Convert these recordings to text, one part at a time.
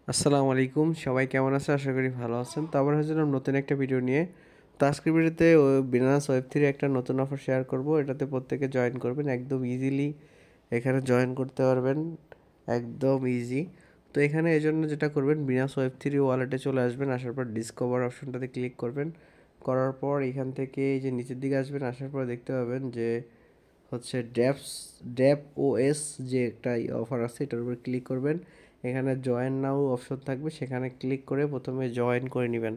আসসালামু আলাইকুম, সবাই কেমন আছে? আশা করি ভালো আছেন। তো আবার হয়েছিলাম নতুন একটা ভিডিও নিয়ে। তো আজকের ভিডিওতে বিনান্স ওয়েব3 একটা নতুন অফার শেয়ার করব। এটাতে প্রত্যেকে জয়েন করবেন, একদম ইজিলি এখানে জয়েন করতে পারবেন, একদম ইজি। তো এখানে এজন্য যেটা করবেন, বিনান্স ওয়েব3 ওয়ালেটে চলে আসবেন। আসার পর ডিসকভার অপশনটাতে ক্লিক করবেন। করার পর এখান থেকে এই যে নিচের দিকে আসবেন, আসার পর দেখতে পাবেন যে হচ্ছে ড্যাপ ওএস যে একটা অফার আছে, এটার উপর ক্লিক করবেন। এখানে জয়েন নাও অপশন থাকবে, সেখানে ক্লিক করে প্রথমে জয়েন করে নেবেন।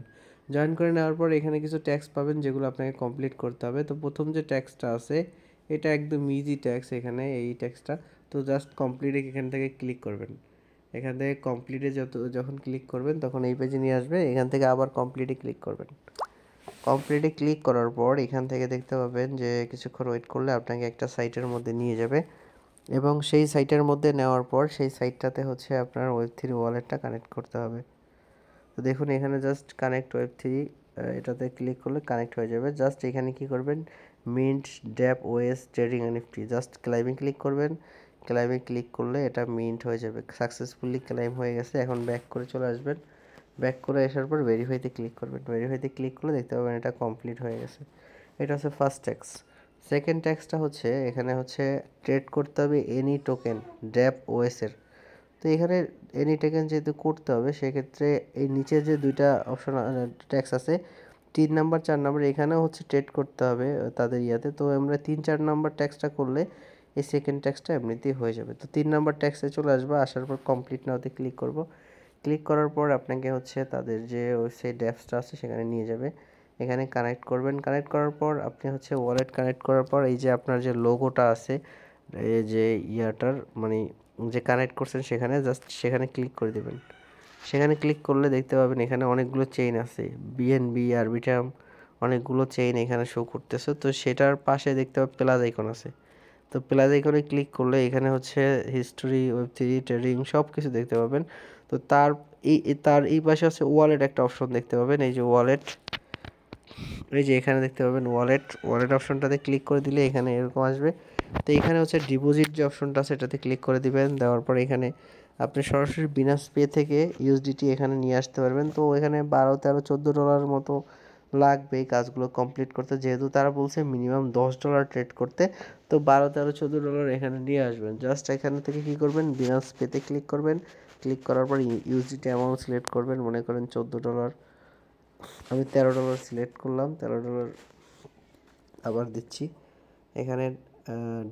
জয়েন করে নেওয়ার পর এখানে কিছু ট্যাক্স পাবেন, যেগুলো আপনাকে কমপ্লিট করতে হবে। তো প্রথম যে ট্যাক্সটা আছে, এটা একদম ইজি ট্যাক্স, এখানে এই ট্যাক্সটা। তো জাস্ট কমপ্লিটে এখান থেকে ক্লিক করবেন। এখান থেকে কমপ্লিটে যখন ক্লিক করবেন তখন এই পেজে নিয়ে আসবে। এখান থেকে আবার কমপ্লিটে ক্লিক করবেন। কমপ্লিটে ক্লিক করার পর এখান থেকে দেখতে পাবেন যে কিছুক্ষণ ওয়েট করলে আপনাকে একটা সাইটের মধ্যে নিয়ে যাবে, এবং সেই সাইটের মধ্যে নেওয়ার পর সেই সাইটটাতে হচ্ছে আপনার ওয়েব3 ওয়ালেটটা কানেক্ট করতে হবে। তো দেখুন এখানে জাস্ট কানেক্ট ওয়েব3, এটাতে ক্লিক করলে কানেক্ট হয়ে যাবে। জাস্ট এখানে কি করবেন, mint dapp OS trading NFT, just ক্লাইমে ক্লিক করবেন। ক্লাইমে ক্লিক করলে এটা মিন্ট হয়ে যাবে, সাকসেসফুলি ক্লাইম হয়ে গেছে। এখন ব্যাক করে চলে আসবেন। ব্যাক করে আসার পর ভেরিফাইতে ক্লিক করবেন। ভেরিফাইতে ক্লিক করলে দেখতে পাবেন এটা কমপ্লিট হয়ে গেছে। এটা হচ্ছে ফার্স্ট ট্যাক্স। সেকেন্ড ট্যাক্সটা হচ্ছে এখানে হচ্ছে ট্রেড করতে হবে এনি টোকেন ড্যাপ ওএসের। তো এখানে এনি টোকেন যেহেতু করতে হবে, সেক্ষেত্রে এই নিচে যে দুইটা অপশন ট্যাক্স আছে, 3 নাম্বার 4 নাম্বার, এখানেও হচ্ছে ট্রেড করতে হবে তাদের ইয়াতে। তো আমরা 3-4 নাম্বার ট্যাক্সটা করলে এই সেকেন্ড ট্যাক্সটা এমনিতেই হয়ে যাবে। তো 3 নাম্বার ট্যাক্সে চলে আসবো, আসার পর কমপ্লিট নাওতে ক্লিক করব। ক্লিক করার পর আপনাকে হচ্ছে তাদের যে ওয়েবসাইট অ্যাপসটা আছে সেখানে নিয়ে যাবে। এখানে কানেক্ট করবেন। কানেক্ট করার পর আপনি হচ্ছে ওয়ালেট কানেক্ট করার পর এই যে আপনার যে লোগোটা আছে, এই যে ইয়াটার মানে যে কানেক্ট করছেন, সেখানে জাস্ট সেখানে ক্লিক করে দেবেন। সেখানে ক্লিক করলে দেখতে পাবেন এখানে অনেকগুলো চেইন আছে, বিএনবি আরবিটাম, অনেকগুলো চেইন এখানে শো করতেছে। তো সেটার পাশে দেখতে পাবেন প্লাস আইকন আছে। তো প্লাস আইকনে ক্লিক করলে এখানে হচ্ছে হিস্টোরি, ওয়েব3 ট্রেডিং সব কিছু দেখতে পাবেন। তো তার এই পাশে আছে ওয়ালেট একটা অপশন দেখতে পাবেন, এই যে ওয়ালেট, এই যে এখানে দেখতে পাবেন ওয়ালেট অপশনটাতে ক্লিক করে দিলে এখানে এরকম আসবে। তো এখানে হচ্ছে ডিপোজিট যে অপশনটা আছে এটাতে ক্লিক করে দিবেন। দেওয়ার পর এখানে আপনি সরাসরি বিনান্স পে থেকে ইউএসডিটি এখানে নিয়ে আসতে পারবেন। তো এখানে 12, 13, 14 ডলারের মতো লাগবে এই কাজগুলো কমপ্লিট করতে, যেহেতু তারা বলছে মিনিমাম $10 ট্রেড করতে। তো 12, 13, 14 ডলার এখানে নিয়ে আসবেন। জাস্ট এখানে থেকে কি করবেন, বিনান্স পেতে ক্লিক করবেন। ক্লিক করার পর ইউএসডিটি অ্যামাউন্ট সিলেক্ট করবেন, মনে করেন $14। আমি $13 সিলেক্ট করলাম, $13 আবার দিচ্ছি। এখানে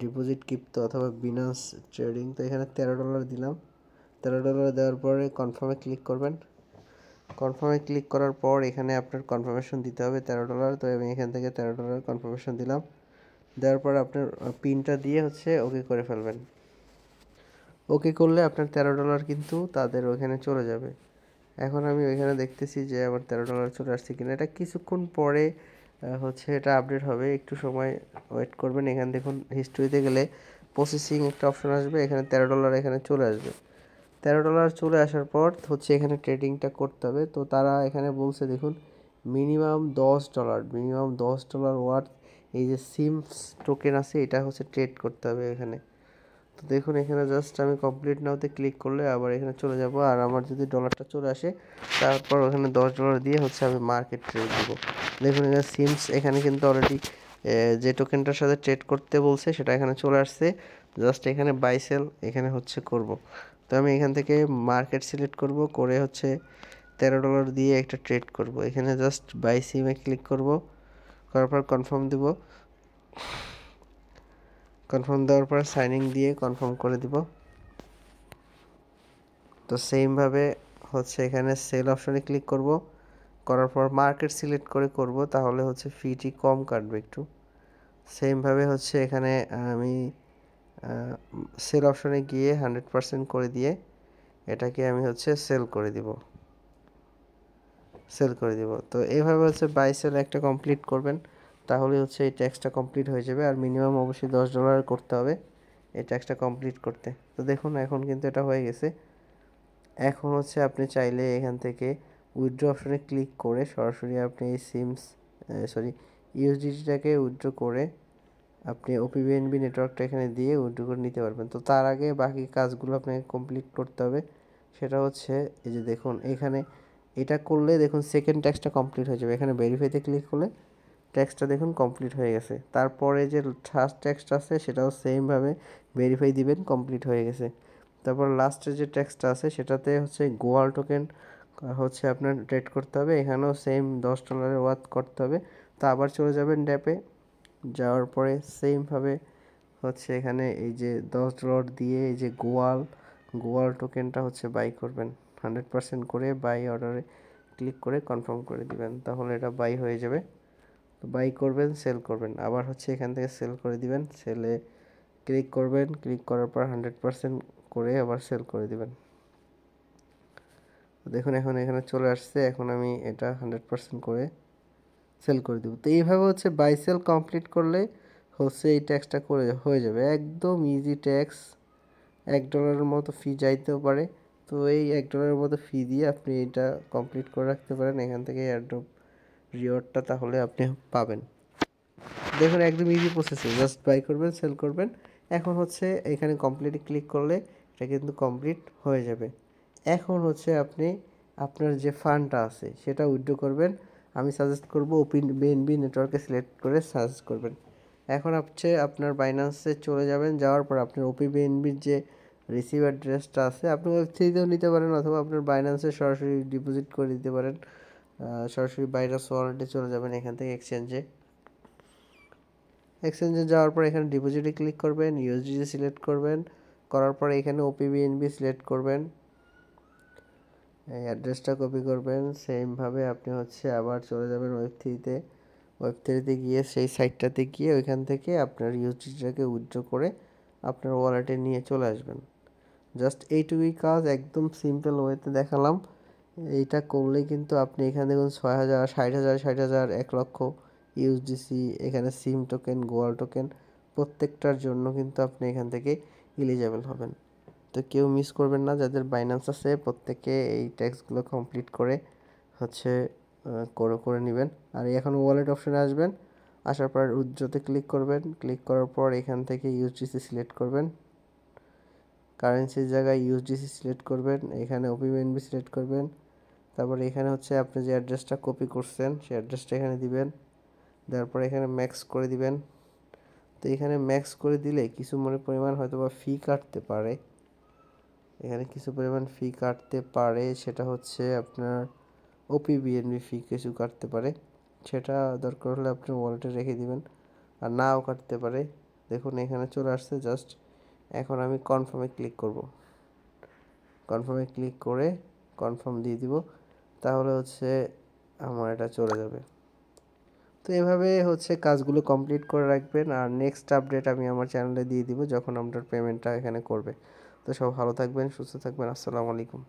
ডিপোজিট ক্রিপ্টো অথবা বিনান্স ট্রেডিং, তো এখানে $13 দিলাম। $13 দেওয়ার পরে কনফার্মে ক্লিক করবেন। কনফার্মে ক্লিক করার পর এখানে আপনার কনফার্মেশন দিতে হবে $13। তো আমি এখান থেকে $13 কনফার্মেশন দিলাম। দেওয়ার পর আপনার পিনটা দিয়ে হচ্ছে ওকে করে ফেলবেন। ওকে করলে আপনার $13 কিন্তু তাদের ওখানে চলে যাবে। এখন আমি ওইখানে দেখতেছি যে আমার $13 চলে আসছে কিনা। এটা কিছুক্ষণ পরে হচ্ছে এটা আপডেট হবে, একটু সময় ওয়েট করবেন। এখানে দেখুন হিস্ট্রিতে গেলে প্রসেসিং একটা অপশন আসবে, এখানে $13 এখানে চলে আসবে। $13 চলে আসার পর হচ্ছে এখানে ট্রেডিংটা করতে হবে। তো তারা এখানে বলছে দেখুন মিনিমাম $10 ওয়ার্থ এই যে সিমস টোকেন আছে, এটা হচ্ছে ট্রেড করতে হবে এখানে। তো দেখুন এখানে জাস্ট আমি কমপ্লিট নাওতে ক্লিক করলে আবার এখানে চলে যাব। আর আমার যদি ডলারটা চলে আসে, তারপর ওখানে $10 দিয়ে হচ্ছে আমি মার্কেট ট্রেড দিব। দেখুন এখানে সিমস এখানে কিন্তু অলরেডি যে টোকেনটার সাথে ট্রেড করতে বলছে সেটা এখানে চলে আসছে। জাস্ট এখানে বাই সেল এখানে হচ্ছে করব। তো আমি এখান থেকে মার্কেট সিলেক্ট করব, করে হচ্ছে $13 দিয়ে একটা ট্রেড করব। এখানে জাস্ট বাই সিমে ক্লিক করব, করার পর কনফার্ম দিব। কনফার্ম দেওয়ার পর সাইনিং দিয়ে কনফার্ম করে দিব। তো সেমভাবে হচ্ছে এখানে সেল অপশনে ক্লিক করব, করার পর মার্কেট সিলেক্ট করে করব, তাহলে হচ্ছে ফিটি কম কাটবে একটু। সেমভাবে হচ্ছে এখানে আমি সেল অপশনে গিয়ে 100% করে দিয়ে এটাকে আমি হচ্ছে সেল করে দিব। তো এইভাবে হচ্ছে বাই সেল একটা কমপ্লিট করবেন, তাহলে হচ্ছে এই ট্যাক্সটা কমপ্লিট হয়ে যাবে। আর মিনিমাম অবশ্যই $10 করতে হবে এই ট্যাক্সটা কমপ্লিট করতে। তো দেখুন এখন কিন্তু এটা হয়ে গেছে। এখন হচ্ছে আপনি চাইলে এখান থেকে উইথড্র অপশনে ক্লিক করে সরাসরি আপনি এই ইউএসডিটিটাকে উইথড্র করে আপনি ওপিবিএনবি নেটওয়ার্কটা এখানে দিয়ে উইথড্র করে নিতে পারবেন। তো তার আগে বাকি কাজগুলো আপনাকে কমপ্লিট করতে হবে, সেটা হচ্ছে এই যে দেখুন এখানে এটা করলে দেখুন সেকেন্ড ট্যাক্সটা কমপ্লিট হয়ে যাবে। এখানে ভেরিফাইতে ক্লিক করলে ট্যাক্সটা দেখুন কমপ্লিট হয়ে গেছে। তারপরে যে ফার্স্ট ট্যাক্সটা আছে সেটাও সেমভাবে ভেরিফাই দিবেন, কমপ্লিট হয়ে গেছে। তারপর লাস্টের যে ট্যাক্সটা আছে সেটাতে হচ্ছে গোয়াল টোকেন হচ্ছে আপনার ট্রেড করতে হবে। এখানেও সেম $10 ওয়াথ করতে হবে। তো আবার চলে যাবেন ড্যাপে, যাওয়ার পরে সেমভাবে হচ্ছে এখানে এই যে $10 দিয়ে এই যে গোয়াল টোকেনটা হচ্ছে বাই করবেন। 100% করে বাই অর্ডারে ক্লিক করে কনফার্ম করে দিবেন, তাহলে এটা বাই হয়ে যাবে। তো বাই করবেন, সেল করবেন, আবার হচ্ছে এখান থেকে সেল করে দিবেন। সেলে ক্লিক করবেন, ক্লিক করার পর 100% করে আবার সেল করে দিবেন। দেখুন এখন এখানে চলে আসছে। এখন আমি এটা 100% করে সেল করে দেবো। তো এইভাবে হচ্ছে বাই সেল কমপ্লিট করলে হচ্ছে এই ট্যাক্সটা করে হয়ে যাবে। একদম ইজি ট্যাক্স। $1 মতো ফি যাইতেও পারে। তো এই $1 মতো ফি দিয়ে আপনি এটা কমপ্লিট করে রাখতে পারেন এখান থেকে এয়ারড্রপ রিওয়ার্ডটা, তাহলে আপনি পাবেন। দেখুন একদম ইজি প্রসেসে জাস্ট বাই করবেন, সেল করবেন। এখন হচ্ছে এখানে কমপ্লিটে ক্লিক করলে এটা কিন্তু কমপ্লিট হয়ে যাবে। এখন হচ্ছে আপনি আপনার যে ফান্ডটা আছে সেটা উইথড্র করবেন। আমি সাজেস্ট করব বিএনবি নেটওয়ার্কে সিলেক্ট করে সাজেস্ট করবেন। এখন হচ্ছে আপনার বাইন্যান্সে চলে যাবেন, যাওয়ার পর আপনার বিএনবির যে রিসিভ অ্যাড্রেসটা আছে আপনি ওয়েবসাইটেও নিতে পারেন, অথবা আপনার বাইন্যান্সে সরাসরি ডিপোজিট করে দিতে পারেন। সরাসরি বাইন্যান্স ওয়ালেটে চলে যাবেন, এখান থেকে এক্সচেঞ্জে যাওয়ার পর এখানে ডিপোজিটে ক্লিক করবেন, ইউএসডিটি সিলেক্ট করবেন, করার পর এখানে ওপিবিএনবি সিলেক্ট করবেন, এই অ্যাড্রেসটা কপি করবেন। সেমভাবে আপনি হচ্ছে আবার চলে যাবেন ওয়েব থ্রিতে গিয়ে সেই সাইটটাতে গিয়ে ওইখান থেকে আপনার ইউএসডিটাকে উইথড্র করে আপনার ওয়ালেটে নিয়ে চলে আসবেন। জাস্ট এইটুকুই কাজ, একদম সিম্পল ওয়েতে দেখালাম। এইটা করলেই কিন্তু আপনি এখানে দেখুন 6,000, 60,000, 60,000, 1,00,000 ইউএসডিসি, এখানে সিম টোকেন, গোয়াল টোকেন প্রত্যেকটার জন্য কিন্তু আপনি এখান থেকে এলিজেবল হবেন। তো কেউ মিস করবেন না, যাদের বাইন্যান্স আছে প্রত্যেকে এই ট্যাক্সগুলো কমপ্লিট করে হচ্ছে করে নেবেন। আর এখন ওয়ালেট অপশানে আসবেন, আসার পর উইথড্রতে ক্লিক করবেন, ক্লিক করার পর এখান থেকে ইউএসডিসি সিলেক্ট করবেন, কারেন্সির জায়গায় ইউএসডিসি সিলেক্ট করবেন, এখানে ওপিবিএনবি সিলেক্ট করবেন। তারপরে এখানে হচ্ছে আপনি যে অ্যাড্রেসটা কপি করছেন সেই অ্যাড্রেসটা এখানে দিবেন, দেওয়ার পরে এখানে ম্যাক্স করে দিবেন। তো এখানে ম্যাক্স করে দিলে কিছু পরিমাণ হয়তো বা ফি কাটতে পারে, এখানে কিছু পরিমাণ ফি কাটতে পারে, সেটা হচ্ছে আপনার ওপিবিএনবি ফি কিছু কাটতে পারে, সেটা দরকার হলে আপনি ওয়ালেটে রেখে দিবেন, আর নাও কাটতে পারে। দেখুন এখানে চলে আসছে জাস্ট। এখন আমি কনফার্মে ক্লিক করব, কনফার্মে ক্লিক করে কনফার্ম দিয়ে দিব, তাহলে হচ্ছে আমার এটা চলে যাবে। তো এভাবে হচ্ছে কাজগুলো কমপ্লিট করে রাখবেন, আর নেক্সট আপডেট আমি আমার চ্যানেলে দিয়ে দিব যখন আপনার পেমেন্টটা এখানে করবে। তো সব ভালো থাকবেন, সুস্থ থাকবেন। আসসালামু আলাইকুম।